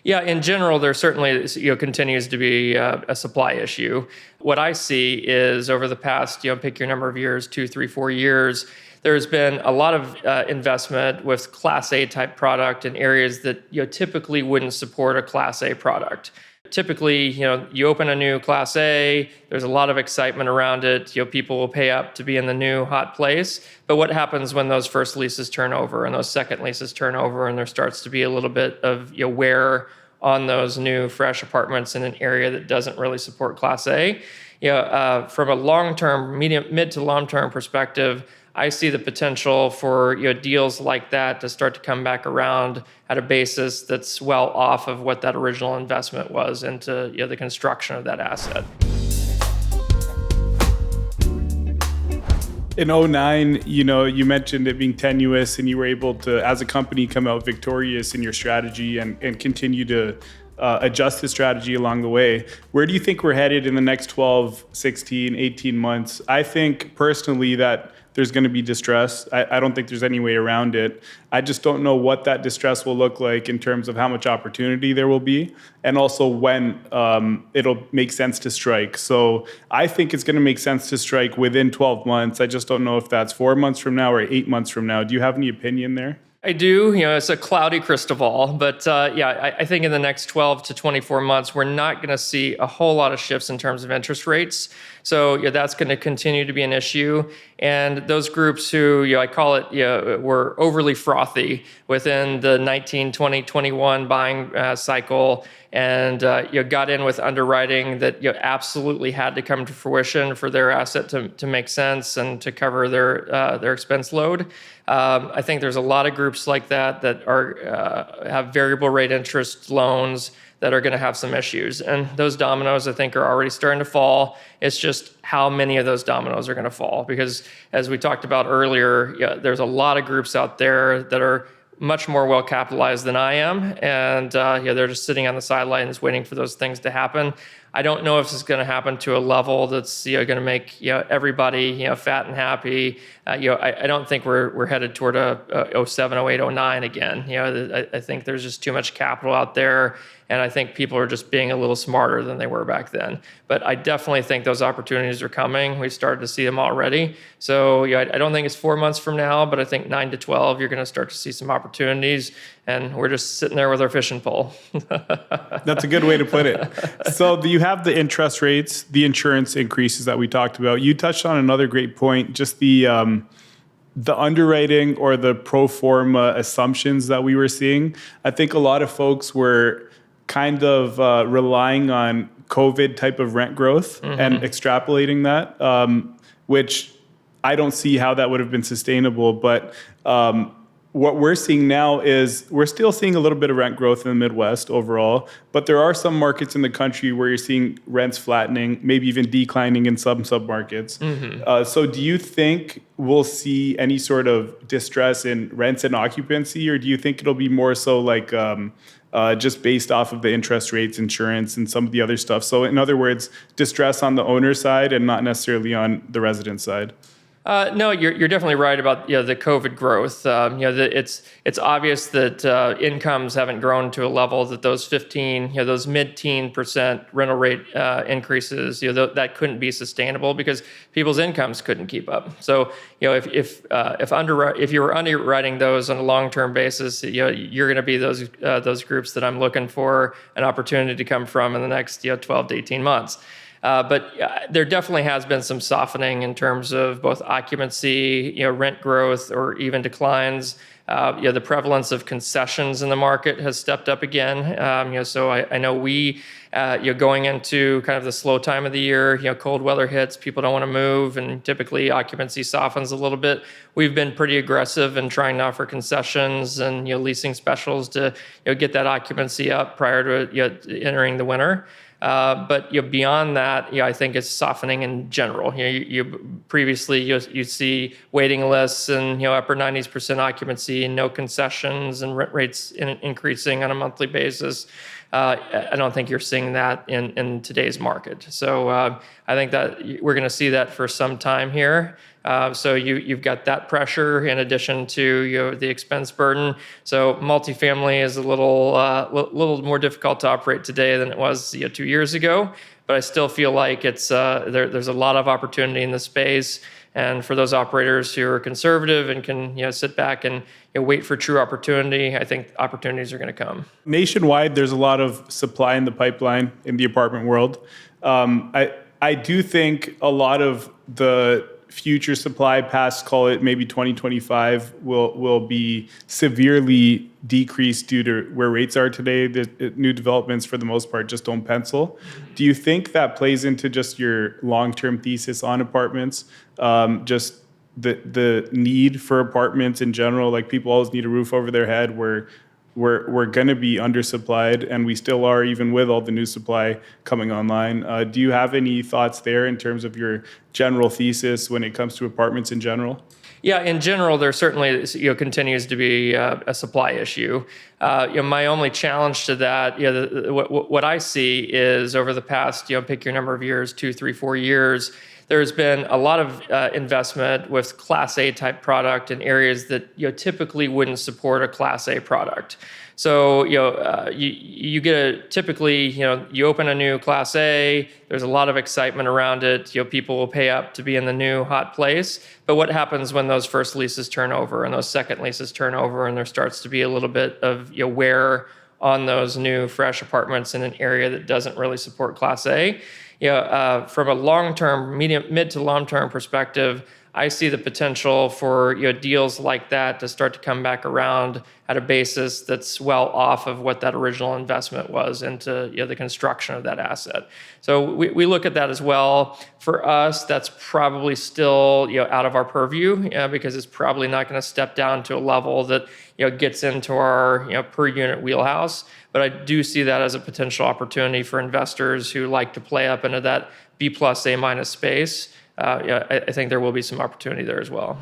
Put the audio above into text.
Yeah, in general, there certainly continues to be a supply issue. What I see is over the past, pick your number of years, 2, 3, 4 years, there's been a lot of investment with Class A type product in areas that typically wouldn't support a Class A product. Typically, you open a new Class A, there's a lot of excitement around it. People will pay up to be in the new hot place. But what happens when those first leases turn over and those second leases turn over, and there starts to be a little bit of wear on those new fresh apartments in an area that doesn't really support Class A? From a long-term, mid to long-term perspective, I see the potential for deals like that to start to come back around at a basis that's well off of what that original investment was into the construction of that asset. In 2009, you mentioned it being tenuous, and you were able to, as a company, come out victorious in your strategy and continue to adjust the strategy along the way. Where do you think we're headed in the next 12, 16, 18 months? I think personally that there's going to be distress. I don't think there's any way around it. I just don't know what that distress will look like in terms of how much opportunity there will be, and also when it'll make sense to strike. So I think it's going to make sense to strike within 12 months. I just don't know if that's 4 months from now or 8 months from now. Do you have any opinion there? I do. It's a cloudy crystal ball, but I think in the next 12 to 24 months, we're not going to see a whole lot of shifts in terms of interest rates. So that's going to continue to be an issue. And those groups who, I call it, were overly frothy within the 19, 20, 21 buying cycle, and got in with underwriting that absolutely had to come to fruition for their asset to make sense and to cover their expense load. I think there's a lot of groups like that are have variable rate interest loans that are going to have some issues. And those dominoes, I think, are already starting to fall. It's just how many of those dominoes are going to fall. Because as we talked about earlier, there's a lot of groups out there that are much more well capitalized than I am. And they're just sitting on the sidelines waiting for those things to happen. I don't know if this is going to happen to a level that's going to make everybody fat and happy. I don't think we're headed toward a 07, 08, 09 again. I think there's just too much capital out there, and I think people are just being a little smarter than they were back then. But I definitely think those opportunities are coming. We've started to see them already. So I don't think it's 4 months from now, but I think 9 to 12, you're going to start to see some opportunities, and we're just sitting there with our fishing pole. That's a good way to put it. So you have the interest rates, the insurance increases that we talked about. You touched on another great point, just the underwriting or the pro forma assumptions that we were seeing. I think a lot of folks were kind of relying on COVID type of rent growth and extrapolating that, which I don't see how that would have been sustainable. But what we're seeing now is we're still seeing a little bit of rent growth in the Midwest overall, but there are some markets in the country where you're seeing rents flattening, maybe even declining in some submarkets. So do you think we'll see any sort of distress in rents and occupancy, or do you think it'll be more so like just based off of the interest rates, insurance, and some of the other stuff? So in other words, distress on the owner side and not necessarily on the resident side? No, you're definitely right about the COVID growth. It's obvious that incomes haven't grown to a level that those those mid-teen % rental rate increases, that couldn't be sustainable because people's incomes couldn't keep up. So if you were underwriting those on a long-term basis, you're going to be those groups that I'm looking for an opportunity to come from in the next 12 to 18 months. But there definitely has been some softening in terms of both occupancy, rent growth, or even declines. The prevalence of concessions in the market has stepped up again. So I know we, going into kind of the slow time of the year, cold weather hits, people don't want to move, and typically occupancy softens a little bit. We've been pretty aggressive in trying to offer concessions and leasing specials to get that occupancy up prior to entering the winter. But beyond that, I think it's softening in general. Previously you see waiting lists and upper 90% occupancy and no concessions and rent rates increasing on a monthly basis. I don't think you're seeing that in today's market. So I think that we're going to see that for some time here. So you've got that pressure in addition to the expense burden. So multifamily is a little more difficult to operate today than it was 2 years ago. But I still feel like there's a lot of opportunity in the space. And for those operators who are conservative and can sit back and wait for true opportunity, I think opportunities are going to come. Nationwide, there's a lot of supply in the pipeline in the apartment world. I do think a lot of the future supply past, call it maybe 2025, will be severely decreased due to where rates are today. The new developments, for the most part, just don't pencil. Do you think that plays into just your long-term thesis on apartments? Just the need for apartments in general, like people always need a roof over their head, we're going to be undersupplied, and we still are, even with all the new supply coming online. Do you have any thoughts there in terms of your general thesis when it comes to apartments in general? Yeah, in general, there certainly continues to be a supply issue. My only challenge to that, what I see is over the past, pick your number of years, 2, 3, 4 years, there's been a lot of investment with Class A type product in areas that typically wouldn't support a Class A product. So you get typically you open a new Class A. There's a lot of excitement around it. People will pay up to be in the new hot place. But what happens when those first leases turn over and those second leases turn over, and there starts to be a little bit of wear on those new fresh apartments in an area that doesn't really support Class A? From a long-term, mid to long-term perspective, I see the potential for deals like that to start to come back around at a basis that's well off of what that original investment was into the construction of that asset. So we look at that as well. For us, that's probably still out of our purview because it's probably not going to step down to a level that gets into our per unit wheelhouse. But I do see that as a potential opportunity for investors who like to play up into that B plus A minus space. I think there will be some opportunity there as well.